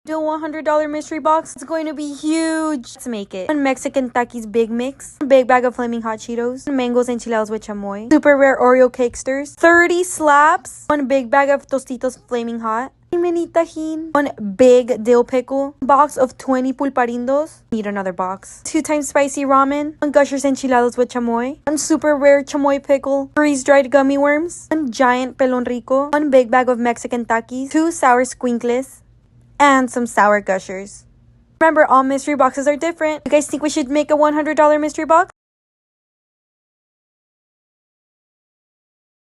Do a $100 mystery box. It's going to be huge. Let's make it. 1 Mexican Takis Big Mix. 1 big bag of Flaming Hot Cheetos. 1 Mangoes Enchiladas with Chamoy. Super rare Oreo Cakesters. 30 slaps. 1 big bag of Tostitos Flaming Hot. Mini tajín. 1 big dill pickle. Box of 20 pulparindos. Need another box. 2 times spicy ramen. 1 Gushers Enchiladas with Chamoy. 1 super rare chamoy pickle. Freeze-dried gummy worms. 1 giant pelon rico. 1 big bag of Mexican Takis. 2 sour squinkles. And some sour Gushers. Remember, all mystery boxes are different. You guys think we should make a $100 mystery box?